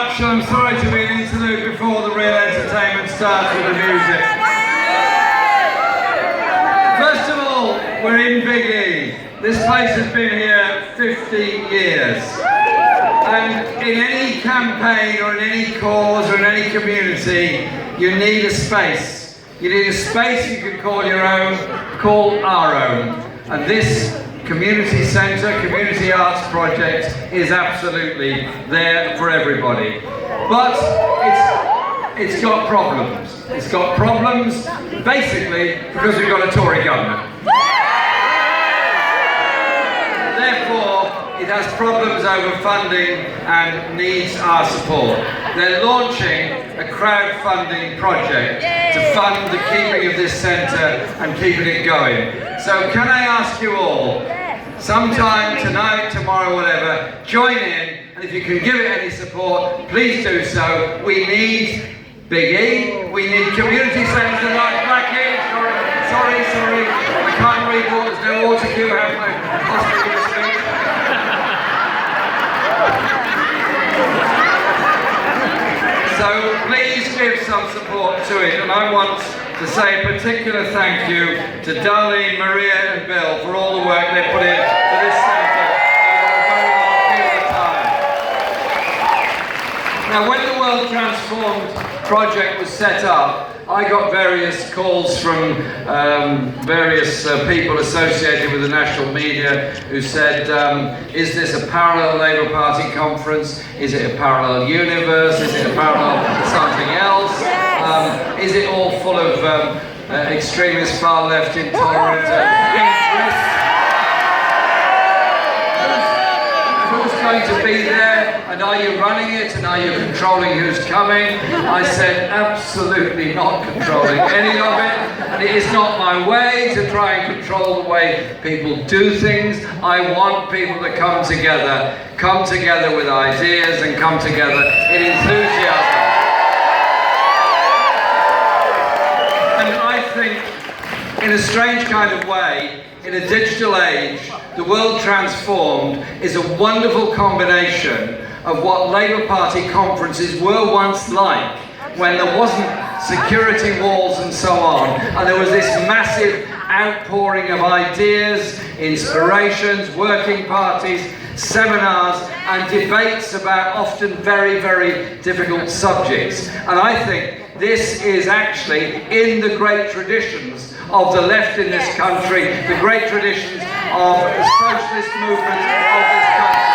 I'm sorry to be an interlude before the real entertainment starts with the music. First of all, we're in Big E. This place has been here 50 years. And in any campaign or in any cause or in any community, you need a space. You need a space you can call your own, call our own. And this community centre, community arts project is absolutely there for everybody. But it's got problems. It's got problems basically because we've got a Tory government. Therefore, it has problems over funding and needs our support. They're launching a crowdfunding project to fund the keeping of this centre and keeping it going. So can I ask you all, sometime tonight, tomorrow, whatever, join in, and if you can give it any support, please do so. We need Big E, we need community centres like Blackheath. Sorry, I can't read what, there's no water queue, I have my hospital to speak. So please give some support to it, and I want to say a particular thank you to Darlene, Maria and Bill for all the work they put in to this centre over a very long period of time. Now, when the World Transformed project was set up, I got various calls from various people associated with the national media who said, is this a parallel Labour Party conference? Is it a parallel universe? Is it a parallel something else? Is it all full of extremist, far-left, intolerant interests? Who's going to be there? And are you running it? And are you controlling who's coming? I said, absolutely not controlling any of it. And it is not my way to try and control the way people do things. I want people to come together with ideas and come together in enthusiasm. And I think, in a strange kind of way, in a digital age, the World Transformed is a wonderful combination of what Labour Party conferences were once like, when there wasn't security walls and so on, and there was this massive outpouring of ideas, inspirations, working parties, seminars and debates about often very, very difficult subjects. And I think this is actually in the great traditions of the left in this country, the great traditions of the socialist movement of this country.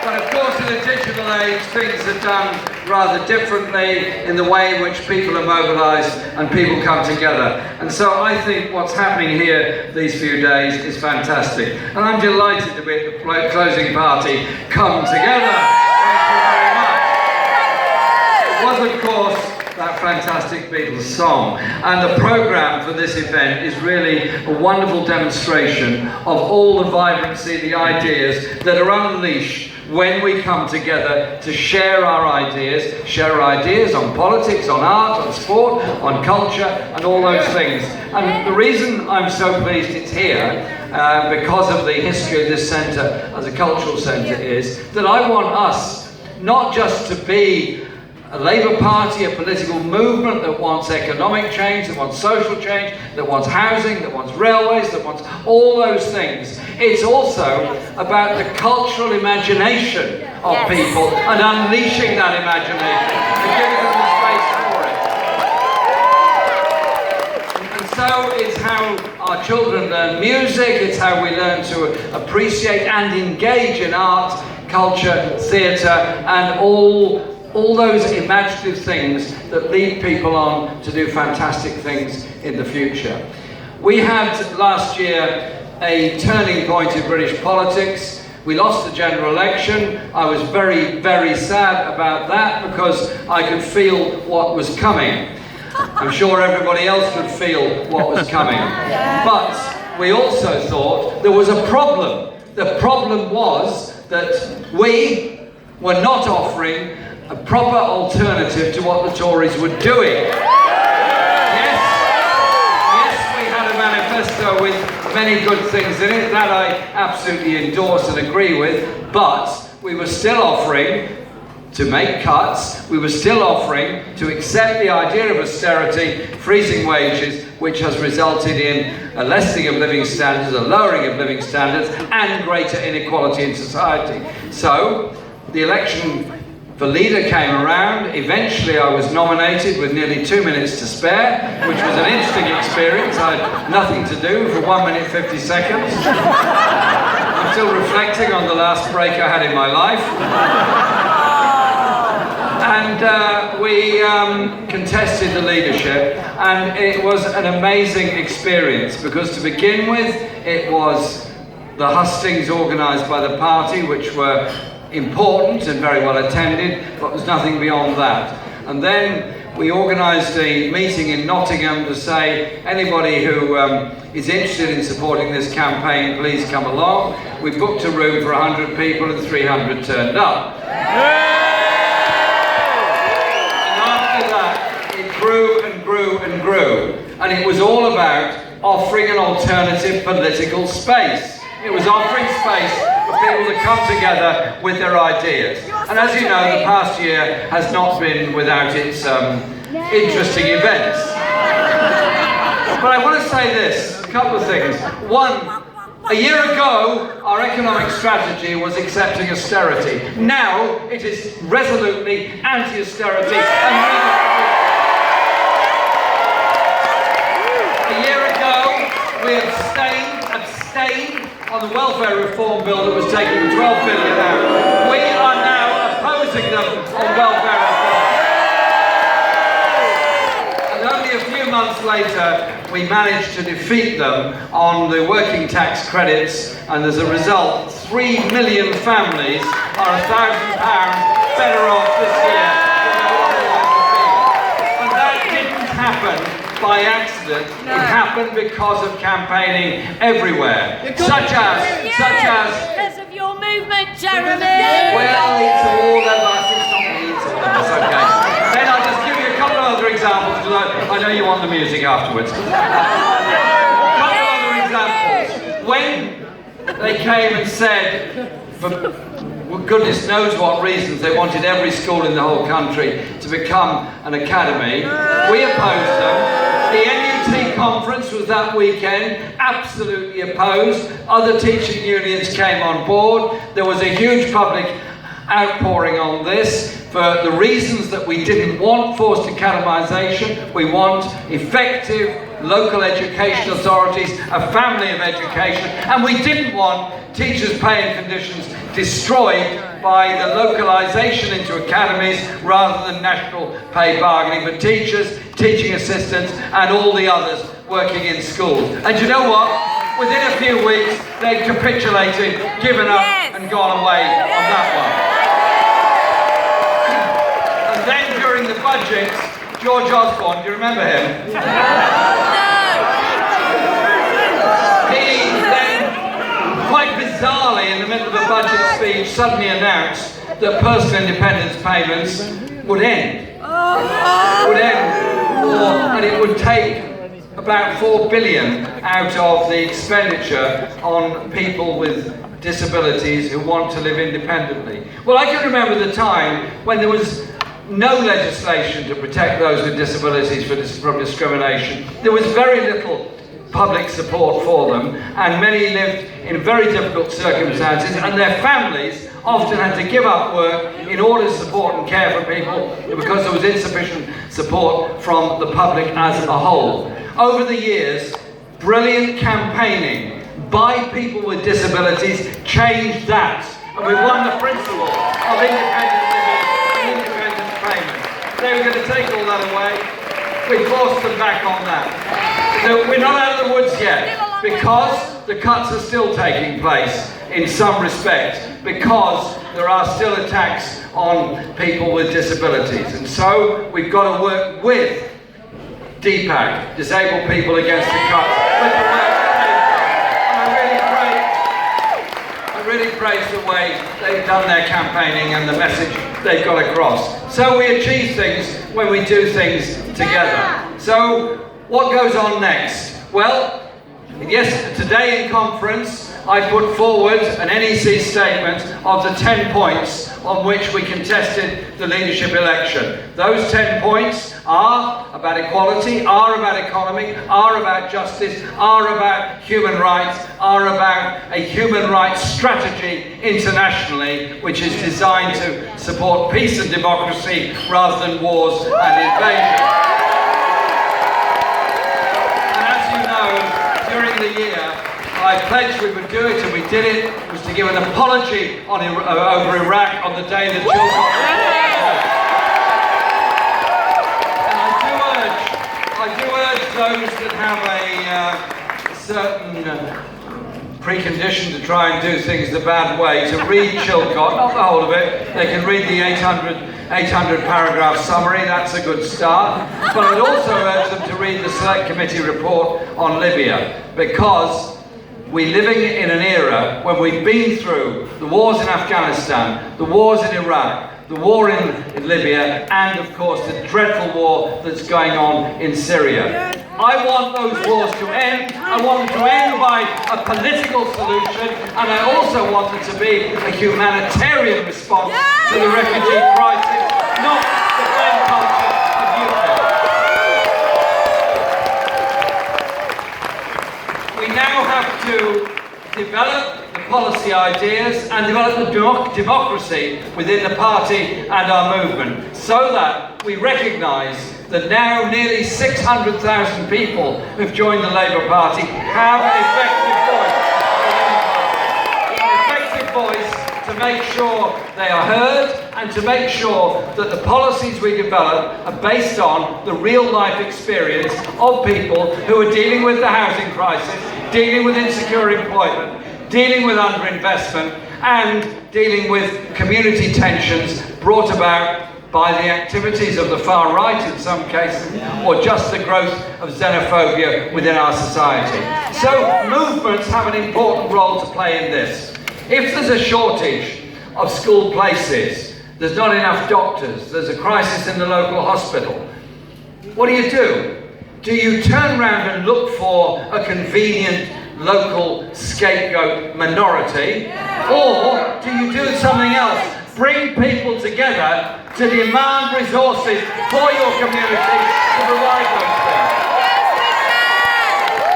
But of course, in a digital age, things are done rather differently in the way in which people are mobilised and people come together. And so I think what's happening here these few days is fantastic. And I'm delighted to be at the closing party, Come Together. Thank you very much. It was, of course, that fantastic Beatles song. And the programme for this event is really a wonderful demonstration of all the vibrancy, the ideas that are unleashed when we come together to share our ideas on politics, on art, on sport, on culture, and all those things. And the reason I'm so pleased it's here, because of the history of this centre as a cultural centre, is that I want us not just to be a Labour Party, a political movement that wants economic change, that wants social change, that wants housing, that wants railways, that wants all those things. It's also about the cultural imagination of people and unleashing that imagination and giving them the space for it. And so it's how our children learn music, it's how we learn to appreciate and engage in art, culture, theatre, and all those imaginative things that lead people on to do fantastic things in the future. We had last year a turning point in British politics. We lost the general election. I was very, very sad about that because I could feel what was coming. I'm sure everybody else could feel what was coming. But we also thought there was a problem. The problem was that we were not offering a proper alternative to what the Tories were doing. Yes, we had a manifesto with many good things in it that I absolutely endorse and agree with, but we were still offering to make cuts, we were still offering to accept the idea of austerity, freezing wages, which has resulted in a lessening of living standards, a lowering of living standards, and greater inequality in society. So, the election for leader came around. Eventually I was nominated with nearly 2 minutes to spare, which was an interesting experience. I had nothing to do for 1 minute 50 seconds. I'm still reflecting on the last break I had in my life. And we contested the leadership, and it was an amazing experience because to begin with it was the hustings organised by the party, which were important and very well attended, but there was nothing beyond that. And then we organised a meeting in Nottingham to say anybody who is interested in supporting this campaign, please come along. We booked a room for 100 people and 300 turned up. Grew and grew and grew, and it was all about offering an alternative political space. It was offering space for people to come together with their ideas. And as you know, the past year has not been without its interesting events. But I want to say this, a couple of things. One, a year ago, our economic strategy was accepting austerity. Now, it is resolutely anti-austerity and we abstained on the welfare reform bill that was taking 12 billion out. We are now opposing them on welfare reform. And only a few months later, we managed to defeat them on the working tax credits, and as a result, 3 million families are £1,000 better off this year than they would otherwise have been. And that didn't happen by accident. No. It happened because of campaigning everywhere, such as because of your movement, Jeremy. Well, it's all of us. It's not me. It's all of us. Okay. Then I'll just give you a couple of other examples because I know you want the music afterwards. A couple of other examples. When they came and said, for goodness knows what reasons, they wanted every school in the whole country to become an academy, we opposed them. The NUT conference was that weekend, absolutely opposed. Other teaching unions came on board. There was a huge public outpouring on this for the reasons that we didn't want forced academisation. We want effective local education authorities, a family of education, and we didn't want teachers' pay and conditions destroyed by the localisation into academies rather than national pay bargaining for teachers, teaching assistants and all the others working in schools. And you know what? Within a few weeks they'd capitulated, given up and gone away on that one. And then during the budget, George Osborne, do you remember him? He then, quite bizarrely, in the middle of a budget speech, suddenly announced that personal independence payments would end. And it would take about 4 billion out of the expenditure on people with disabilities who want to live independently. Well, I can remember the time when there was no legislation to protect those with disabilities from discrimination. There was very little public support for them, and many lived in very difficult circumstances, and their families often had to give up work in order to support and care for people because there was insufficient support from the public as a whole. Over the years, brilliant campaigning by people with disabilities changed that, and we won the principle of independent living and independent payment. They were going to take all that away. We forced them back on that. So we're not out of the woods yet, because the cuts are still taking place in some respect, because there are still attacks on people with disabilities. And so we've got to work with DPAC, Disabled People Against the Cuts, with the work that they've done. And I really praise the way they've done their campaigning and the message they've got across. So we achieve things when we do things together. So what goes on next? Well, Yes, today in conference, I put forward an NEC statement of the 10 points on which we contested the leadership election. Those 10 points are about equality, are about economy, are about justice, are about human rights, are about a human rights strategy internationally, which is designed to support peace and democracy rather than wars and invasion. And as you know, during the year, I pledged we would do it, and we did it. It was to give an apology over Iraq on the day that Jill got And I do urge those that have a certain precondition to try and do things the bad way to read Chilcot, not the whole of it. They can read the 800 paragraph summary, that's a good start. But I'd also urge them to read the Select Committee report on Libya, because we're living in an era when we've been through the wars in Afghanistan, the wars in Iraq, the war in Libya, and of course the dreadful war that's going on in Syria. I want those wars to end. I want them to end by a political solution, and I also want there to be a humanitarian response to the refugee crisis, not the blame culture of UK. We now have to develop the policy ideas and develop the democracy within the party and our movement, so that we recognise that now nearly 600,000 people who've joined the Labour Party have an effective voice to make sure they are heard, and to make sure that the policies we develop are based on the real life experience of people who are dealing with the housing crisis, dealing with insecure employment, dealing with underinvestment, and dealing with community tensions brought about by the activities of the far right in some cases, or just the growth of xenophobia within our society. So movements have an important role to play in this. If there's a shortage of school places, there's not enough doctors, there's a crisis in the local hospital, what do? Do you turn around and look for a convenient local scapegoat minority, or do you do something else? Bring people together to demand resources for your community to provide those things.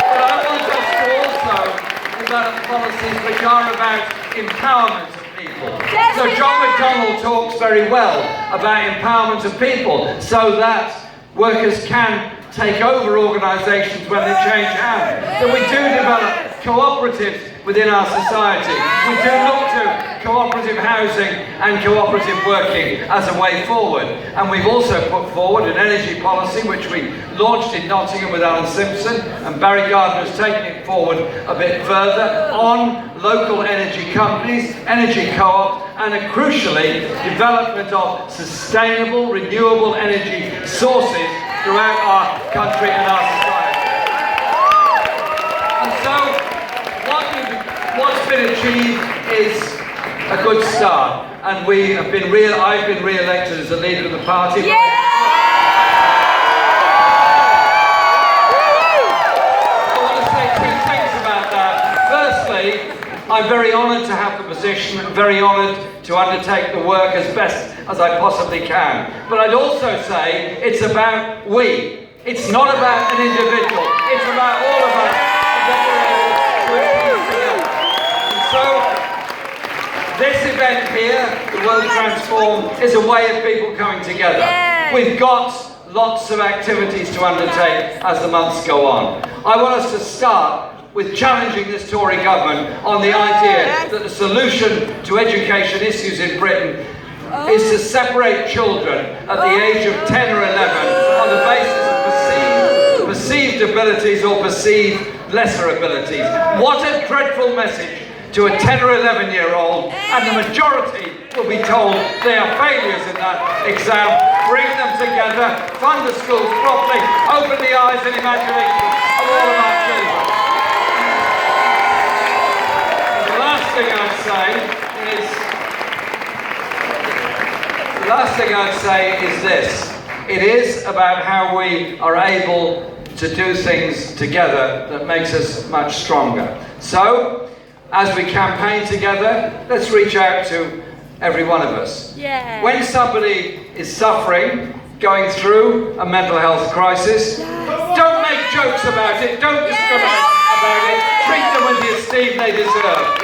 But I want us to also develop policies which are about empowerment of people. So John McDonnell talks very well about empowerment of people, so that workers can take over organisations when they change hands. That we do develop cooperatives within our society. We do look to cooperative housing and cooperative working as a way forward. And we've also put forward an energy policy which we launched in Nottingham with Alan Simpson, and Barry Gardner has taken it forward a bit further on local energy companies, energy co-ops, and crucially, development of sustainable, renewable energy sources throughout our country and our society. And so, what's been achieved is a good start, and I've been re-elected as the leader of the party. Yeah! I want to say two things about that. Firstly, I'm very honoured to have the position, very honoured to undertake the work as best as I possibly can. But I'd also say it's about we. It's not about an individual. It's about all of us and what we're able to achieve together. And so, this event here, the World Transform, is a way of people coming together. Yay. We've got lots of activities to undertake as the months go on. I want us to start with challenging this Tory government on the idea that the solution to education issues in Britain is to separate children at the age of 10 or 11 on the basis of perceived abilities or perceived lesser abilities. What a dreadful message to a 10 or 11-year-old, and the majority will be told they are failures in that exam. Bring them together, fund the schools properly, open the eyes and imagination of all of our children. The last thing I'd say is this. It is about how we are able to do things together that makes us much stronger. So, as we campaign together, let's reach out to every one of us. Yeah. When somebody is suffering, going through a mental health crisis, don't make jokes about it, don't discriminate about it, treat them with the esteem they deserve.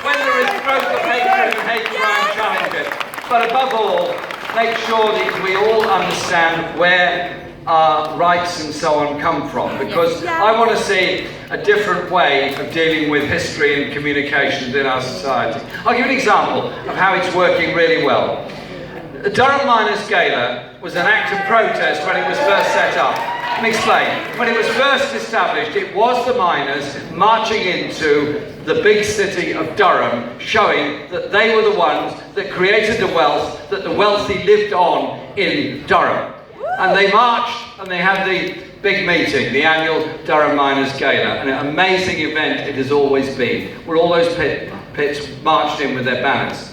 When there is growth of hatred and hate crime, challenge it. But above all, make sure that we all understand where our rights and so on come from, because I want to see a different way of dealing with history and communications in our society. I'll give you an example of how it's working really well. The Durham Miners' Gala was an act of protest when it was first set up. Let me explain. When it was first established, it was the miners marching into the big city of Durham, showing that they were the ones that created the wealth, that the wealthy lived on in Durham. And they marched and they had the big meeting, the annual Durham Miners' Gala, an amazing event it has always been, where all those pits marched in with their banners.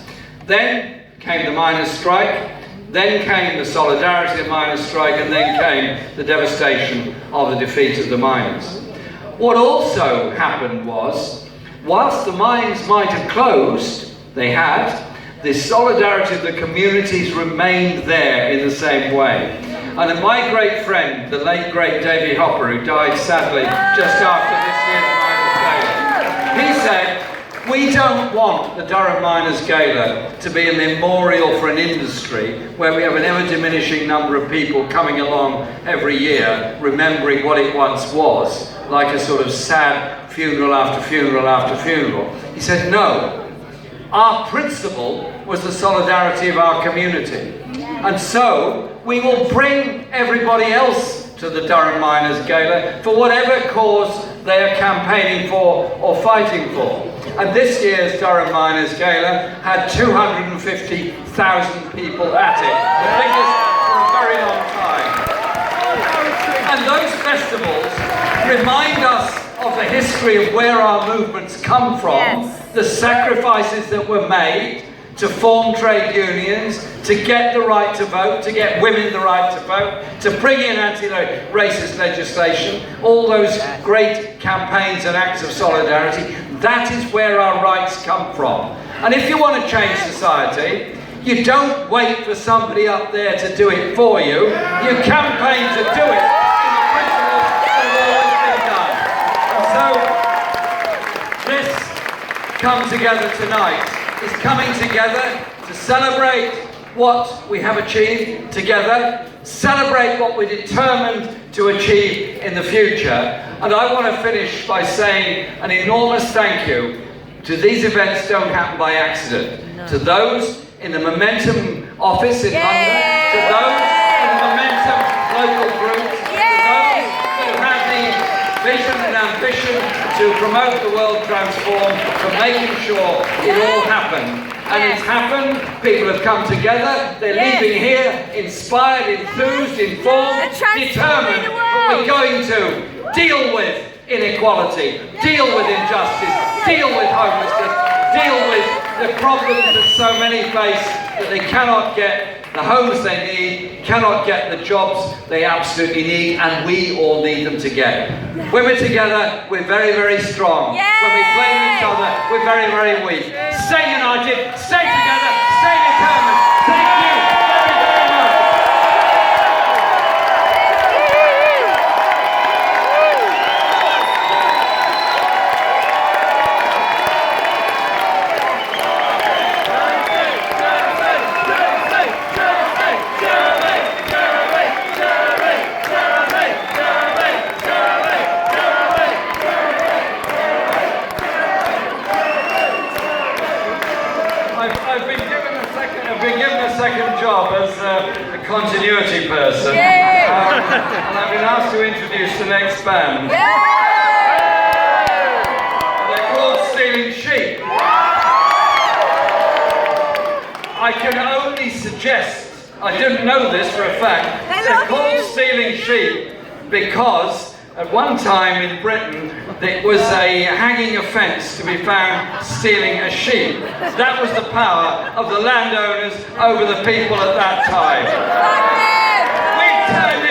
Then came the miners' strike, then came the solidarity of the miners' strike, and then came the devastation of the defeat of the miners. What also happened was, whilst the mines might have closed, they had, the solidarity of the communities remained there in the same way. And my great friend, the late great Davy Hopper, who died sadly just after this year's Miners' Gala, he said, we don't want the Durham Miners' Gala to be a memorial for an industry where we have an ever-diminishing number of people coming along every year remembering what it once was, like a sort of sad funeral after funeral after funeral. He said, no, our principle was the solidarity of our community. And so we will bring everybody else to the Durham Miners' Gala for whatever cause they are campaigning for or fighting for. And this year's Durham Miners' Gala had 250,000 people at it, the biggest for a very long time. And those festivals remind us of the history of where our movements come from, the sacrifices that were made to form trade unions, to get the right to vote, to get women the right to vote, to bring in anti-racist legislation, all those great campaigns and acts of solidarity. That is where our rights come from. And if you want to change society, you don't wait for somebody up there to do it for you. You campaign to do it in the principles that have always been done. And so, this Come Together tonight is coming together to celebrate what we have achieved together, celebrate what we're determined to achieve in the future. And I want to finish by saying an enormous thank you to these events don't happen by accident. No. To those in the Momentum office in London, to those in the Momentum local groups, to those who have the vision and ambition to promote the world transformed, for making sure it all happened. And it's happened, people have come together, they're leaving here inspired, enthused, informed, determined that we're going to deal with inequality, deal with injustice, deal with homelessness, deal with the problems that so many face, that they cannot get the homes they need, cannot get the jobs they absolutely need, and we all need them to get. When we're together, we're very, very strong. When we blame each other, we're very, very weak. Stay united, stay together, stay determined. Thank you very, very much. Job as a continuity person, and I've been asked to introduce the next band. They're called Stealing Sheep. I can only suggest, I didn't know this for a fact, they're called Stealing Sheep because at one time in Britain it was a hanging offence to be found stealing a sheep. That was the power of the landowners over the people at that time. We turned